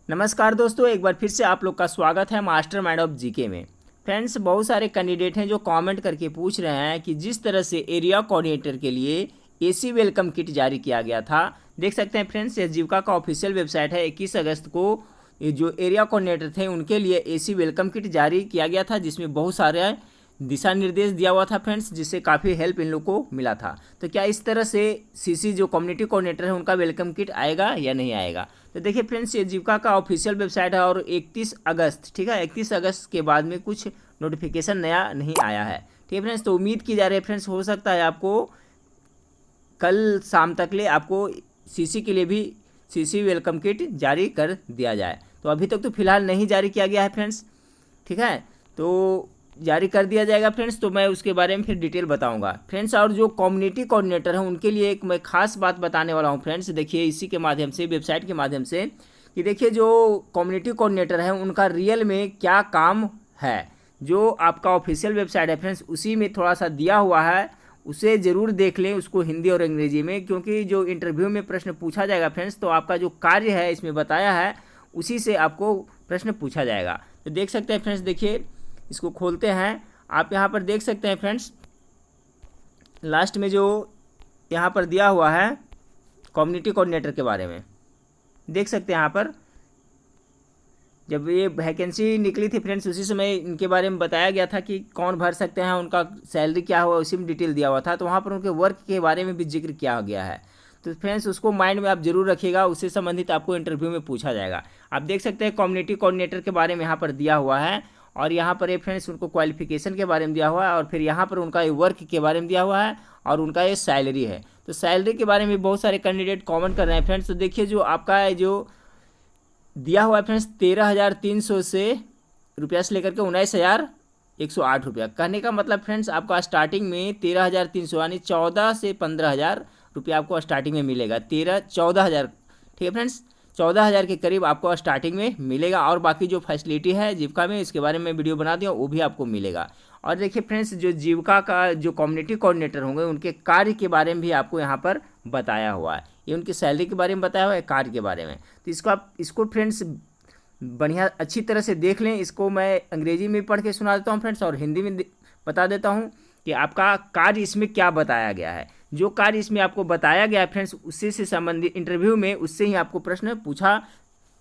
नमस्कार दोस्तों, एक बार फिर से आप लोग का स्वागत है मास्टर माइंड ऑफ जीके में। फ्रेंड्स, बहुत सारे कैंडिडेट हैं जो कमेंट करके पूछ रहे हैं कि जिस तरह से एरिया कोऑर्डिनेटर के लिए एसी वेलकम किट जारी किया गया था। देख सकते हैं फ्रेंड्स, ये जीविका का ऑफिशियल वेबसाइट है। 21 अगस्त को ये जो एरिया कोऑर्डिनेटर थे उनके लिए एसी वेलकम किट जारी किया गया था, जिसमें बहुत सारे दिशा निर्देश दिया हुआ था फ्रेंड्स, जिससे काफ़ी हेल्प इन लोग को मिला था। तो क्या इस तरह से सीसी जो कम्युनिटी कोऑर्डिनेटर है उनका वेलकम किट आएगा या नहीं आएगा? तो देखिए फ्रेंड्स, ये जीविका का ऑफिशियल वेबसाइट है और 31 अगस्त, ठीक है, 31 अगस्त के बाद में कुछ नोटिफिकेशन नया नहीं आया है। ठीक है फ्रेंड्स, तो उम्मीद की जा रही है फ्रेंड्स, हो सकता है आपको कल शाम तक ले आपको सीसी के लिए भी सीसी वेलकम किट जारी कर दिया जाए। तो अभी तक तो फिलहाल नहीं जारी किया गया है फ्रेंड्स, ठीक है, तो जारी कर दिया जाएगा फ्रेंड्स। तो मैं उसके बारे में फिर डिटेल बताऊंगा फ्रेंड्स। और जो कम्युनिटी कोऑर्डिनेटर हैं उनके लिए एक मैं खास बात बताने वाला हूं फ्रेंड्स। देखिए इसी के माध्यम से, वेबसाइट के माध्यम से, कि देखिए जो कम्युनिटी कोऑर्डिनेटर है उनका रियल में क्या काम है। जो आपका ऑफिशियल वेबसाइट है फ्रेंड्स, उसी में थोड़ा सा दिया हुआ है, उसे ज़रूर देख लें, उसको हिंदी और अंग्रेजी में, क्योंकि जो इंटरव्यू में प्रश्न पूछा जाएगा फ्रेंड्स, तो आपका जो कार्य है इसमें बताया है उसी से आपको प्रश्न पूछा जाएगा। तो देख सकते हैं फ्रेंड्स, देखिए इसको खोलते हैं। आप यहाँ पर देख सकते हैं फ्रेंड्स, लास्ट में जो यहाँ पर दिया हुआ है कम्युनिटी कोऑर्डिनेटर के बारे में, देख सकते हैं यहाँ पर जब ये वैकेंसी निकली थी फ्रेंड्स, उसी समय इनके बारे में बताया गया था कि कौन भर सकते हैं, उनका सैलरी क्या हुआ, उसी में डिटेल दिया हुआ था। तो वहाँ पर उनके वर्क के बारे में भी जिक्र किया गया है। तो फ्रेंड्स उसको माइंड में आप जरूर रखिएगा, उससे संबंधित आपको इंटरव्यू में पूछा जाएगा। आप देख सकते हैं कम्युनिटी कोऑर्डिनेटर के बारे में यहाँ पर दिया हुआ है, और यहाँ पर ये फ्रेंड्स उनको क्वालिफिकेशन के बारे में दिया हुआ है, और फिर यहाँ पर उनका ये वर्क के बारे में दिया हुआ है, और उनका ये सैलरी है। तो सैलरी के बारे में बहुत सारे कैंडिडेट कमेंट कर रहे हैं फ्रेंड्स। तो देखिए जो आपका जो दिया हुआ है फ्रेंड्स, 13,300 से रुपया से लेकर के 19,108 रुपया। कहने का मतलब फ्रेंड्स, आपका स्टार्टिंग में 13,300 यानी 14 से 15,000 रुपया आपको स्टार्टिंग में मिलेगा। 14,000, ठीक है फ्रेंड्स, 14,000 के करीब आपको स्टार्टिंग में मिलेगा। और बाकी जो फैसिलिटी है जीविका में, इसके बारे में वीडियो बना दिया, वो भी आपको मिलेगा। और देखिए फ्रेंड्स, जो जीविका का जो कम्युनिटी कोऑर्डिनेटर होंगे उनके कार्य के बारे में भी आपको यहाँ पर बताया हुआ है। ये उनकी सैलरी के बारे में बताया हुआ है, कार्य के बारे में। तो इसको फ्रेंड्स बढ़िया अच्छी तरह से देख लें। इसको मैं अंग्रेजी में पढ़ के सुना देता हूँ फ्रेंड्स, और हिंदी में बता देता हूँ कि आपका कार्य इसमें क्या बताया गया है। जो कार्य इसमें आपको बताया गया है फ्रेंड्स, उससे से संबंधित इंटरव्यू में उससे ही आपको प्रश्न पूछा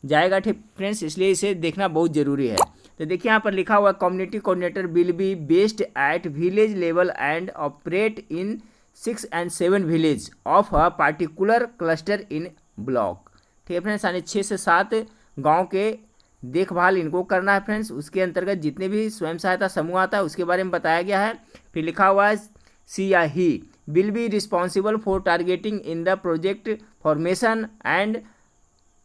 जाएगा, ठीक फ्रेंड्स, इसलिए इसे देखना बहुत ज़रूरी है। तो देखिए यहाँ पर लिखा हुआ, community coordinator will be based at village level and operate in 6 and 7 village of a particular cluster in block. ठीक है फ्रेंड्स, यानी 6 से 7 गांव के देखभाल इनको करना है फ्रेंड्स। उसके अंतर्गत जितने भी स्वयं सहायता समूह आता है उसके बारे में बताया गया है। फिर लिखा हुआ है, सी या he will be responsible for targeting in the project formation and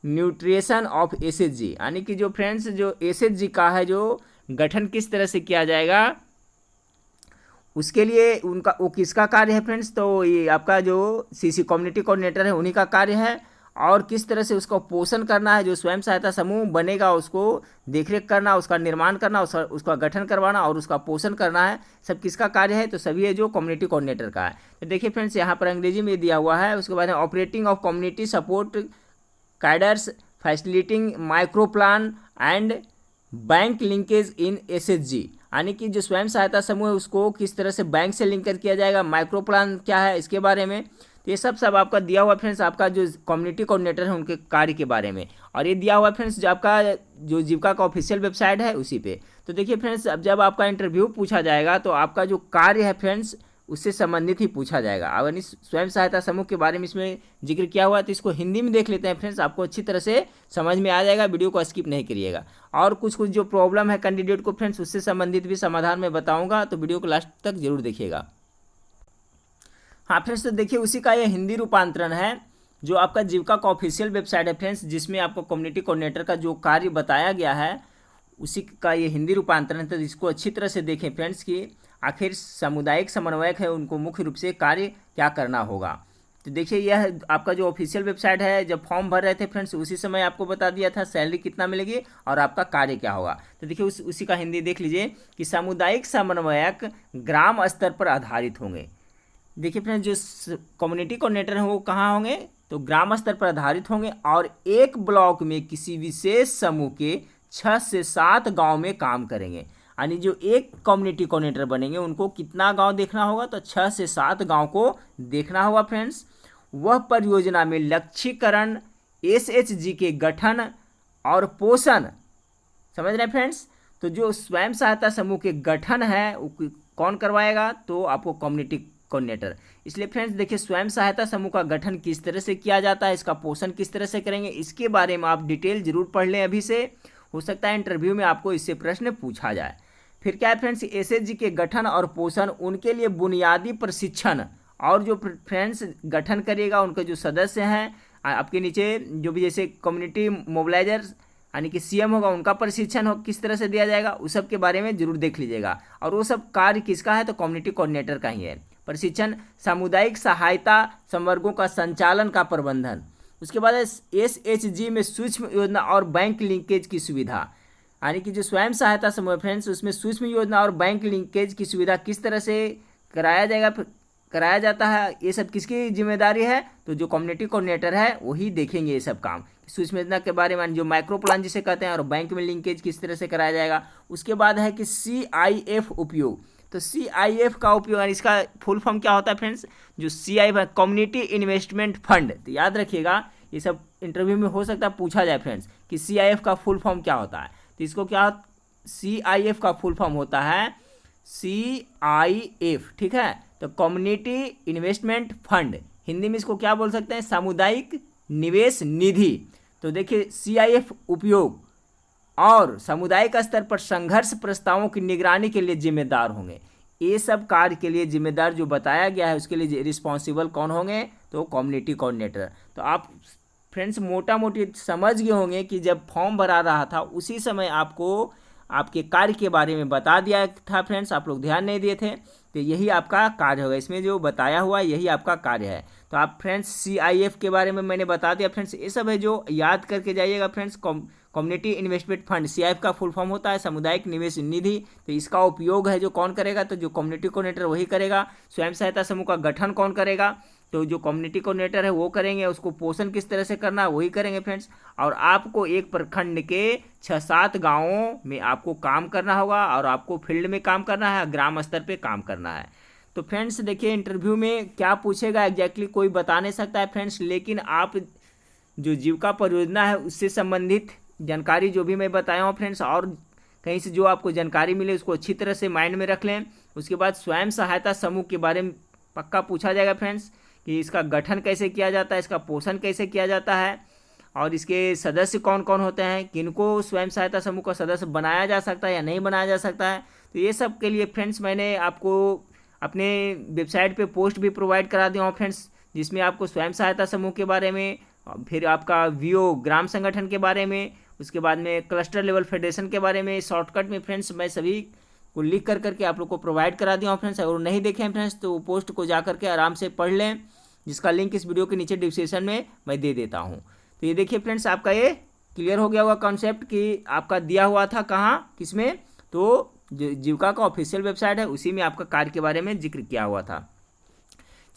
nutrition of SHG, यानी कि जो फ्रेंड्स जो एसएचजी का है जो गठन किस तरह से किया जाएगा, उसके लिए उनका वो किसका कार्य है फ्रेंड्स, तो ये आपका जो सीसी कम्युनिटी कोऑर्डिनेटर है उन्हीं का कार्य है। और किस तरह से उसका पोषण करना है, जो स्वयं सहायता समूह बनेगा उसको देखरेख करना, उसका निर्माण करना, उसका गठन करवाना और उसका पोषण करना है, सब किसका कार्य है, तो सभी है जो कम्युनिटी कोऑर्डिनेटर का है। तो देखिए फ्रेंड्स यहाँ पर अंग्रेजी में दिया हुआ है। उसके बाद operating of community support cadres, facilitating micro plan and bank linkage in SHG, यानी कि जो स्वयं सहायता समूह है उसको किस तरह से बैंक से लिंक किया जाएगा, माइक्रो प्लान क्या है इसके बारे में। तो ये सब आपका दिया हुआ फ्रेंड्स, आपका जो कम्युनिटी कोऑर्डिनेटर है उनके कार्य के बारे में। और ये दिया हुआ फ्रेंड्स जो आपका जो जीविका का ऑफिशियल वेबसाइट है उसी पे। तो देखिए फ्रेंड्स, अब जब आपका इंटरव्यू पूछा जाएगा तो आपका जो कार्य है फ्रेंड्स उससे संबंधित ही पूछा जाएगा। अगर इस स्वयं सहायता समूह के बारे में इसमें जिक्र किया हुआ है तो इसको हिंदी में देख लेते हैं फ्रेंड्स, आपको अच्छी तरह से समझ में आ जाएगा। वीडियो को स्किप नहीं करिएगा। और कुछ जो प्रॉब्लम है कैंडिडेट को फ्रेंड्स, उससे संबंधित भी समाधान में बताऊंगा, तो वीडियो को लास्ट तक जरूर देखिएगा। हाँ फ्रेंड्स, तो देखिए उसी का ये हिंदी रूपांतरण है जो आपका जीविका का ऑफिशियल वेबसाइट है फ्रेंड्स, जिसमें आपको कम्युनिटी कोऑर्डिनेटर का जो कार्य बताया गया है उसी का ये हिंदी रूपांतरण है। तो इसको अच्छी तरह से देखें फ्रेंड्स कि आखिर सामुदायिक समन्वयक है उनको मुख्य रूप से कार्य क्या करना होगा। तो देखिए यह आपका जो ऑफिशियल वेबसाइट है, जब फॉर्म भर रहे थे फ्रेंड्स उसी समय आपको बता दिया था सैलरी कितना मिलेगी और आपका कार्य क्या होगा। तो देखिए उसी का हिंदी देख लीजिए कि सामुदायिक समन्वयक ग्राम स्तर पर आधारित होंगे। देखिए फ्रेंड्स, जो कम्युनिटी कोऑर्डिनेटर हैं वो कहाँ होंगे, तो ग्राम स्तर पर आधारित होंगे और एक ब्लॉक में किसी विशेष समूह के 6 से 7 गांव में काम करेंगे। यानी जो एक कम्युनिटी कोऑर्डिनेटर बनेंगे उनको कितना गांव देखना होगा, तो 6 से 7 गांव को देखना होगा फ्रेंड्स। वह परियोजना में लक्ष्यीकरण, एसएचजी के गठन और पोषण, समझ रहे हैं फ्रेंड्स। तो जो स्वयं सहायता समूह के गठन है वो कौन करवाएगा, तो आपको कम्युनिटी कोऑर्डिनेटर। इसलिए फ्रेंड्स देखिए, स्वयं सहायता समूह का गठन किस तरह से किया जाता है, इसका पोषण किस तरह से करेंगे, इसके बारे में आप डिटेल जरूर पढ़ लें अभी से। हो सकता है इंटरव्यू में आपको इससे प्रश्न पूछा जाए। फिर क्या है फ्रेंड्स, एसएचजी के गठन और पोषण, उनके लिए बुनियादी प्रशिक्षण, और जो फ्रेंड्स गठन करिएगा उनके जो सदस्य हैं आपके नीचे जो भी जैसे कम्युनिटी मोबिलाइजर यानी कि सीएम होगा, उनका प्रशिक्षण हो किस तरह से दिया जाएगा, उस सब के बारे में जरूर देख लीजिएगा। और वो सब कार्य किसका है, तो कम्युनिटी कोऑर्डिनेटर का ही है। प्रशिक्षण, सामुदायिक सहायता संवर्गों का संचालन का प्रबंधन। उसके बाद एसएचजी में सूक्ष्म योजना और बैंक लिंकेज की सुविधा, यानी कि जो स्वयं सहायता समूह फ्रेंड्स उसमें सूक्ष्म योजना और बैंक लिंकेज की सुविधा किस तरह से कराया जाता है, ये सब किसकी जिम्मेदारी है, तो जो कम्युनिटी कोऑर्डिनेटर है वही देखेंगे ये सब काम। सूक्ष्म योजना के बारे में जो माइक्रो प्लान जिसे कहते हैं, और बैंक में लिंकेज किस तरह से कराया जाएगा। उसके बाद है कि CIF उपयोग। तो CIF का उपयोग, इसका फुल फॉर्म क्या होता है फ्रेंड्स, जो CIF है कम्युनिटी इन्वेस्टमेंट फंड। तो याद रखिएगा, ये सब इंटरव्यू में हो सकता है पूछा जाए फ्रेंड्स कि CIF का फुल फॉर्म क्या होता है। तो इसको क्या, CIF का फुल फॉर्म होता है CIF, ठीक है। तो कम्युनिटी इन्वेस्टमेंट फंड, हिंदी में इसको क्या बोल सकते हैं, सामुदायिक निवेश निधि। तो देखिए CIF उपयोग और सामुदायिक स्तर पर संघर्ष प्रस्तावों की निगरानी के लिए जिम्मेदार होंगे। ये सब कार्य के लिए जिम्मेदार जो बताया गया है उसके लिए रिस्पॉन्सिबल कौन होंगे, तो कम्युनिटी कोऑर्डिनेटर। तो आप फ्रेंड्स मोटा मोटी समझ गए होंगे कि जब फॉर्म भरा रहा था उसी समय आपको आपके कार्य के बारे में बता दिया था फ्रेंड्स, आप लोग ध्यान नहीं दिए थे। तो यही आपका कार्य होगा, इसमें जो बताया हुआ यही आपका कार्य है। तो आप फ्रेंड्स CIF के बारे में मैंने बता दिया फ्रेंड्स, ये सब है जो याद करके जाइएगा friends. Community investment fund, CIF का फुल फॉर्म होता है सामुदायिक निवेश निधि। तो इसका उपयोग है जो कौन करेगा, तो जो कम्युनिटी कोऑर्डिनेटर वही करेगा। स्वयं सहायता समूह का गठन कौन करेगा, तो जो कम्युनिटी कोऑर्डिनेटर है वो करेंगे। उसको पोषण किस तरह से करना है वही करेंगे फ्रेंड्स। और आपको एक प्रखंड के 6-7 गाँवों में आपको काम करना होगा, और आपको फील्ड में काम करना है, ग्राम स्तर पे काम करना है। तो फ्रेंड्स देखिए, इंटरव्यू में क्या पूछेगा एग्जैक्टली कोई बता नहीं सकता है फ्रेंड्स, लेकिन आप जो जीविका परियोजना है उससे संबंधित जानकारी जो भी मैं बताया हूँ फ्रेंड्स, और कहीं से जो आपको जानकारी मिले उसको अच्छी तरह से माइंड में रख लें। उसके बाद स्वयं सहायता समूह के बारे में पक्का पूछा जाएगा फ्रेंड्स कि इसका गठन कैसे किया जाता है, इसका पोषण कैसे किया जाता है, और इसके सदस्य कौन कौन होते हैं, किनको स्वयं सहायता समूह का सदस्य बनाया जा सकता है या नहीं बनाया जा सकता है। तो ये सब के लिए फ्रेंड्स मैंने आपको अपने वेबसाइट पे पोस्ट भी प्रोवाइड करा दिया हूँ फ्रेंड्स, जिसमें आपको स्वयं सहायता समूह के बारे में, फिर आपका VO ग्राम संगठन के बारे में, उसके बाद में क्लस्टर लेवल फेडरेशन के बारे में शॉर्टकट में फ्रेंड्स मैं सभी को लिख करके आप लोग को प्रोवाइड करा दिया हूँ फ्रेंड्स। अगर नहीं देखें फ्रेंड्स तो पोस्ट को जा करके आराम से पढ़ लें, जिसका लिंक इस वीडियो के नीचे डिस्क्रिप्शन में मैं दे देता हूँ। तो ये देखिए फ्रेंड्स, आपका ये क्लियर हो गया होगा कॉन्सेप्ट कि आपका दिया हुआ था कहाँ किसमें, तो जीविका का ऑफिशियल वेबसाइट है उसी में आपका कार्य के बारे में जिक्र किया हुआ था।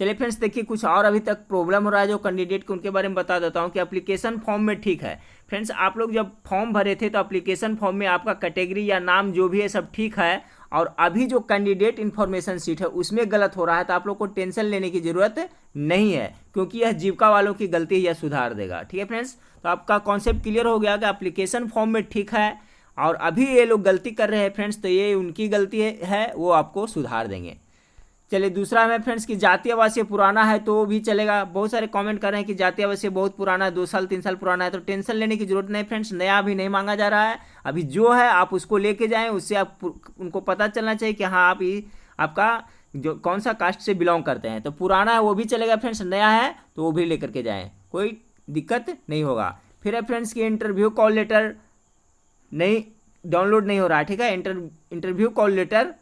चलिए फ्रेंड्स देखिए, कुछ और अभी तक प्रॉब्लम हो रहा है जो कैंडिडेट को, उनके बारे में बता देता हूँ कि एप्लीकेशन फॉर्म में ठीक है फ्रेंड्स। आप लोग जब फॉर्म भरे थे तो एप्लीकेशन फॉर्म में आपका कैटेगरी या नाम जो भी है सब ठीक है, और अभी जो कैंडिडेट इन्फॉर्मेशन शीट है उसमें गलत हो रहा है। तो आप लोग को टेंशन लेने की ज़रूरत नहीं है, क्योंकि यह जीविका वालों की गलती यह सुधार देगा। ठीक है फ्रेंड्स, तो आपका कॉन्सेप्ट क्लियर हो गया कि एप्लीकेशन फॉर्म में ठीक है, और अभी ये लोग गलती कर रहे हैं फ्रेंड्स, तो ये उनकी गलती है, वो आपको सुधार देंगे। चलिए दूसरा है फ्रेंड्स कि जातीय आवासीय पुराना है तो भी चलेगा। बहुत सारे कमेंट कर रहे हैं कि जातीय आवासीय बहुत पुराना है, 2 साल 3 साल पुराना है, तो टेंशन लेने की जरूरत नहीं फ्रेंड्स, नया अभी नहीं मांगा जा रहा है। अभी जो है आप उसको लेके जाएं, उससे आप उनको पता चलना चाहिए कि हाँ आप आपका जो कौन सा कास्ट से बिलोंग करते हैं। तो पुराना है वो भी चलेगा फ्रेंड्स, नया है तो वो भी लेकर के जाएँ, कोई दिक्कत नहीं होगा। फिर है फ्रेंड्स कि इंटरव्यू कॉल लेटर नहीं डाउनलोड नहीं हो रहा है। ठीक है, इंटरव्यू कॉल लेटर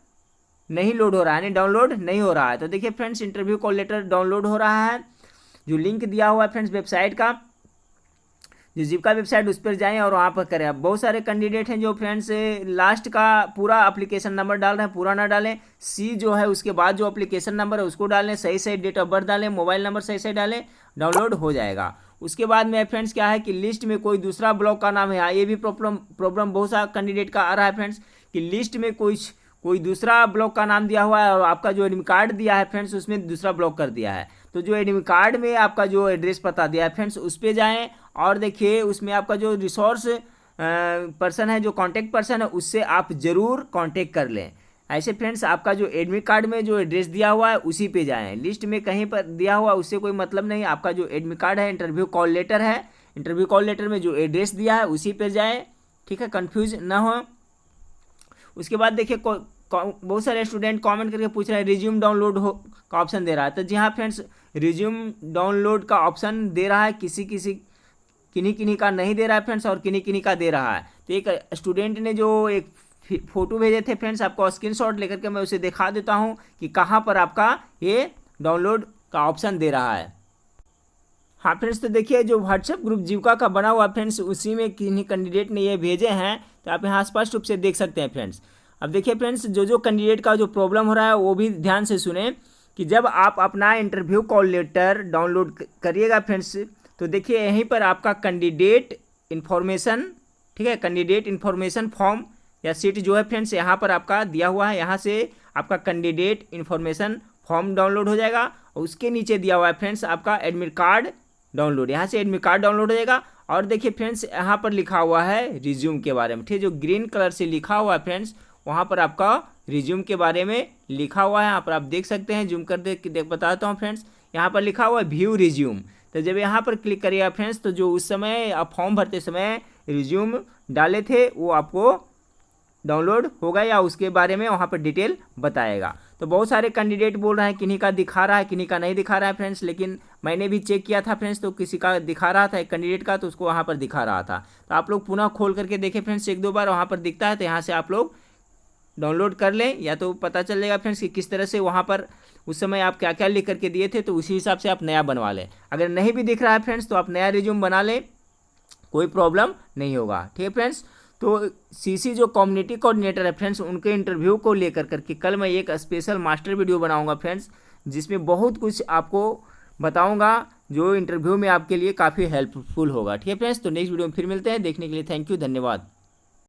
नहीं लोड हो रहा है, यानी डाउनलोड नहीं हो रहा है। तो देखिए friends, interview call letter download हो रहा है, जो लिंक दिया हुआ है फ्रेंड्स वेबसाइट का, जो जीविका वेबसाइट उस पर जाएं और वहाँ पर करें। अब बहुत सारे कैंडिडेट हैं जो फ्रेंड्स लास्ट का पूरा एप्लीकेशन नंबर डाल रहे हैं, पूरा ना डालें। सी जो है उसके बाद जो एप्लीकेशन नंबर है उसको डालें, सही सही डेट ऑफ बर्थ डालें, मोबाइल नंबर सही सही डालें, डाउनलोड हो जाएगा। उसके बाद में फ्रेंड्स क्या है कि लिस्ट में कोई दूसरा ब्लॉक का नाम है, ये भी प्रॉब्लम बहुत सारा कैंडिडेट का आ रहा है फ्रेंड्स कि लिस्ट में कोई दूसरा ब्लॉक का नाम दिया हुआ है और आपका जो एडमिट कार्ड दिया है फ्रेंड्स उसमें दूसरा ब्लॉक कर दिया है। तो जो एडमिट कार्ड में आपका जो एड्रेस पता दिया है फ्रेंड्स उस पर जाएँ और देखिए उसमें आपका जो रिसोर्स पर्सन है, जो कांटेक्ट पर्सन है, उससे आप ज़रूर कांटेक्ट कर लें। ऐसे फ्रेंड्स आपका जो एडमिट कार्ड में जो एड्रेस दिया हुआ है उसी पे जाएं, लिस्ट में कहीं पर दिया हुआ उससे कोई मतलब नहीं। आपका जो एडमिट कार्ड है, इंटरव्यू कॉल लेटर है, इंटरव्यू कॉल लेटर में जो एड्रेस दिया है उसी पे जाएं, ठीक है, कंफ्यूज ना हो। उसके बाद देखिए बहुत सारे स्टूडेंट कमेंट करके पूछ रहे हैं रिज्यूम डाउनलोड हो का ऑप्शन दे रहा है। तो जी हाँ फ्रेंड्स, रिज्यूम डाउनलोड का ऑप्शन दे रहा है, किन्हीं का नहीं दे रहा है फ्रेंड्स और किन्हीं का दे रहा है। तो एक स्टूडेंट ने जो एक फ़ोटो भेजे थे फ्रेंड्स, आपको स्क्रीनशॉट लेकर के मैं उसे दिखा देता हूँ कि कहाँ पर आपका ये डाउनलोड का ऑप्शन दे रहा है। हाँ फ्रेंड्स, तो देखिए जो व्हाट्सएप ग्रुप जीविका का बना हुआ फ्रेंड्स उसी में किन्हीं कैंडिडेट ने ये भेजे हैं, तो आप यहाँ स्पष्ट रूप से देख सकते हैं फ्रेंड्स। अब देखिए फ्रेंड्स, जो कैंडिडेट का जो प्रॉब्लम हो रहा है वो भी ध्यान से सुने कि जब आप अपना इंटरव्यू कॉल लेटर डाउनलोड करिएगा फ्रेंड्स, तो देखिए यहीं पर आपका कैंडिडेट इन्फॉर्मेशन, ठीक है, कैंडिडेट इन्फॉर्मेशन फॉर्म या सीट जो है फ्रेंड्स यहाँ पर आपका दिया हुआ है, यहाँ से आपका कैंडिडेट इन्फॉर्मेशन फॉर्म डाउनलोड हो जाएगा और उसके नीचे दिया हुआ है फ्रेंड्स आपका एडमिट कार्ड डाउनलोड, यहाँ से एडमिट कार्ड डाउनलोड हो जाएगा। और देखिए फ्रेंड्स यहाँ पर लिखा हुआ है रिज्यूम के बारे में, ठीक है, जो ग्रीन कलर से लिखा हुआ है फ्रेंड्स वहाँ पर आपका रिज्यूम के बारे में लिखा हुआ है। यहाँ पर आप देख सकते हैं, जूम कर देख बताता हूँ फ्रेंड्स, यहाँ पर लिखा हुआ है व्यू रिज्यूम। तो जब यहाँ पर क्लिक करिएगा फ्रेंड्स, तो जो उस समय आप फॉर्म भरते समय रिज्यूम डाले थे वो आपको डाउनलोड होगा या उसके बारे में वहाँ पर डिटेल बताएगा। तो बहुत सारे कैंडिडेट बोल रहे हैं किन्हीं का दिखा रहा है, किन्हीं का नहीं दिखा रहा है फ्रेंड्स, लेकिन मैंने भी चेक किया था फ्रेंड्स, तो किसी का दिखा रहा था, एक कैंडिडेट का, तो उसको वहाँ पर दिखा रहा था। तो आप लोग पुनः खोल करके देखें फ्रेंड्स, एक दो बार वहाँ पर दिखता है तो यहाँ से आप लोग डाउनलोड कर लें, या तो पता चल जाएगा फ्रेंड्स कि किस तरह से वहाँ पर उस समय आप क्या क्या लिख करके दिए थे, तो उसी हिसाब से आप नया बनवा लें। अगर नहीं भी दिख रहा है फ्रेंड्स तो आप नया रिज्यूम बना लें, कोई प्रॉब्लम नहीं होगा, ठीक है फ्रेंड्स। तो सीसी जो कम्युनिटी कोऑर्डिनेटर है फ्रेंड्स, उनके इंटरव्यू को लेकर करके कल मैं एक स्पेशल मास्टर वीडियो बनाऊंगा फ्रेंड्स, जिसमें बहुत कुछ आपको बताऊंगा जो इंटरव्यू में आपके लिए काफ़ी हेल्पफुल होगा, ठीक है फ्रेंड्स। तो नेक्स्ट वीडियो में फिर मिलते हैं, देखने के लिए थैंक यू, धन्यवाद।